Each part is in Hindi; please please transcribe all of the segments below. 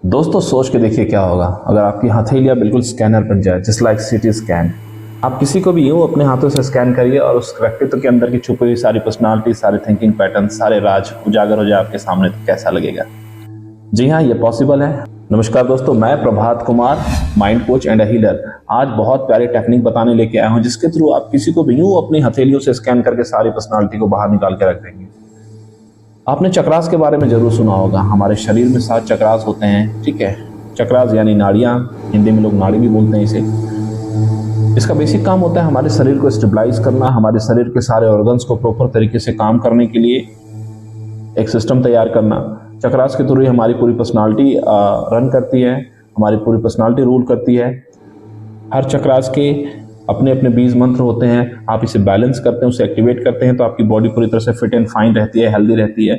दोस्तों सोच के देखिए क्या होगा अगर आपकी हथेलियां बिल्कुल स्कैनर बन जाए, जस्ट लाइक सिटी स्कैन। आप किसी को भी यूं अपने हाथों से स्कैन करिए और उस व्यक्तित्व के अंदर की छुपी हुई सारी पर्सनालिटी, सारे थिंकिंग पैटर्न, सारे राज उजागर हो जाए आपके सामने, तो कैसा लगेगा? जी हाँ, ये पॉसिबल है। नमस्कार दोस्तों, मैं Prabhat Kumar, mind coach and healer, आज बहुत प्यारी टेक्निक बताने लेके आया हूँ जिसके थ्रू आप किसी को भी यूं अपनी हथेलियों से स्कैन करके सारी पर्सनालिटी को बाहर निकाल के रख देंगे। आपने चक्रास के बारे में जरूर सुना होगा। हमारे शरीर में 7 चक्रास होते हैं, ठीक है। चक्रास यानी नाड़ियां, हिंदी में लोग नाड़ी भी बोलते हैं इसे। इसका बेसिक काम होता है हमारे शरीर को स्टेबलाइज करना, हमारे शरीर के सारे ऑर्गन्स को प्रॉपर तरीके से काम करने के लिए एक सिस्टम तैयार करना। चक्रास के थ्रू ही हमारी पूरी पर्सनालिटी रन करती है, हमारी पूरी पर्सनालिटी रूल करती है। हर चक्रास के अपने अपने बीज मंत्र होते हैं। आप इसे बैलेंस करते हैं, उसे एक्टिवेट करते हैं तो आपकी बॉडी पूरी तरह से फिट एंड फाइन रहती है, हेल्दी रहती है।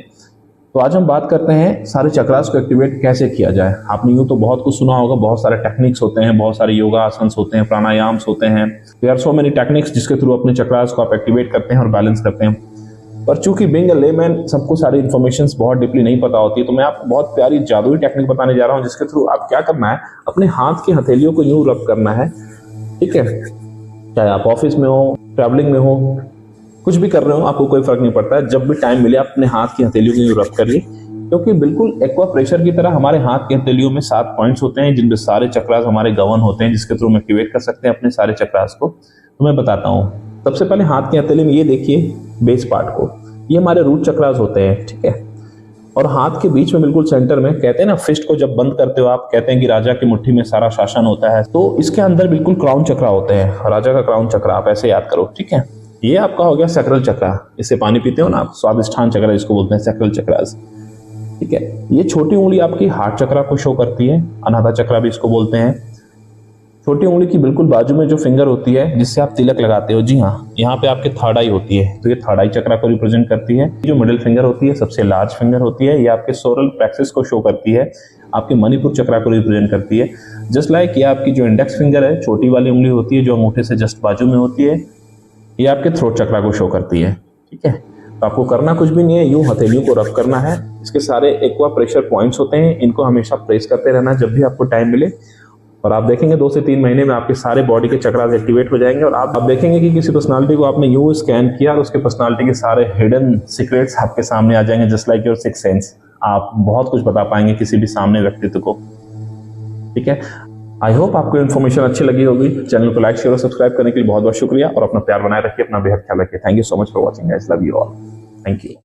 तो आज हम बात करते हैं सारे चक्रास को एक्टिवेट कैसे किया जाए। आपने यूं तो बहुत कुछ सुना होगा, बहुत सारे टेक्निक्स होते हैं, बहुत सारे योगा आसन्स होते हैं, प्राणायाम्स होते हैं। There are so many techniques जिसके थ्रू अपने चक्रास को आप एक्टिवेट करते हैं और बैलेंस करते हैं। पर चूंकि बीइंग अ लेमैन सबको सारी इन्फॉर्मेशन बहुत डीपली नहीं पता होती है, तो मैं आपको बहुत प्यारी जादुई टेक्निक बताने जा रहा हूँ जिसके थ्रू आप क्या करना है, अपने हाथ की हथेलियों को यूं रब करना है, ठीक है। चाहे आप ऑफिस में हो, ट्रैवलिंग में हो, कुछ भी कर रहे हो, आपको कोई फर्क नहीं पड़ता है। जब भी टाइम मिले आप अपने हाथ की हथेलियों को यूं रब करिए, क्योंकि बिल्कुल एक्वा प्रेशर की तरह हमारे हाथ की हथेलियों में 7 पॉइंट्स होते हैं जिनमें सारे चक्रास हमारे गवर्न होते हैं, जिसके थ्रू हम एक्टिवेट कर सकते हैं अपने सारे चक्रास को। तो मैं बताता हूँ। सबसे पहले हाथ की हथेली में ये देखिए बेस पार्ट को, ये हमारे रूट चक्रास होते हैं, ठीक है। और हाथ के बीच में बिल्कुल सेंटर में, कहते हैं ना फिस्ट को जब बंद करते हो आप, कहते हैं कि राजा की मुट्ठी में सारा शासन होता है, तो इसके अंदर बिल्कुल क्राउन चक्रा होते हैं, राजा का क्राउन चक्रा, आप ऐसे याद करो, ठीक है। ये आपका हो गया सैक्रल चक्रा, इससे पानी पीते हो ना आप, स्वादिष्ठान चक्रा इसको बोलते हैं, सैक्रल चक्रास, ठीक है। ये छोटी उंगली आपकी हार्ट चक्रा को शो करती है, अनाहता चक्रा भी इसको बोलते हैं। छोटी उंगली की बिल्कुल बाजू में जो फिंगर होती है जिससे आप तिलक लगाते हो, जी हाँ, यहाँ पे आपके थर्ड आई होती है, तो ये थर्ड आई चक्रा को रिप्रेजेंट करती है। जो मिडिल फिंगर होती है, सबसे लार्ज फिंगर होती है, ये आपके सोरल प्लेक्सस को शो करती है, आपके मणिपुर चक्रा को रिप्रेजेंट करती है। जस्ट लाइक ये आपकी जो इंडेक्स फिंगर है, छोटी वाली उंगली होती है जो अंगूठे से जस्ट बाजू में होती है, ये आपके थ्रोट चक्रा को शो करती है, ठीक है। तो आपको करना कुछ भी नहीं है, यूं हथेलियों को रब करना है। इसके सारे एक्वा प्रेशर पॉइंट्स होते हैं, इनको हमेशा प्रेस करते रहना जब भी आपको टाइम मिले, और आप देखेंगे 2 से 3 महीने में आपके सारे बॉडी के चक्रास एक्टिवेट हो जाएंगे। और आप देखेंगे कि किसी पर्सनालिटी को आपने यूं स्कैन किया और उसके पर्सनालिटी के सारे हिडन सीक्रेट्स आपके सामने आ जाएंगे, just like your sixth sense. आप बहुत कुछ बता पाएंगे किसी भी सामने व्यक्तित्व को, ठीक है। आई होप आपको इन्फॉर्मेशन अच्छी लगी होगी। चैनल को लाइक शेयर और सब्सक्राइब करने के लिए बहुत बहुत शुक्रिया, और अपना प्यार बनाए रखिए, अपना बेहद ख्याल रखिए। Thank you so much for watching guys, love you all, thank you.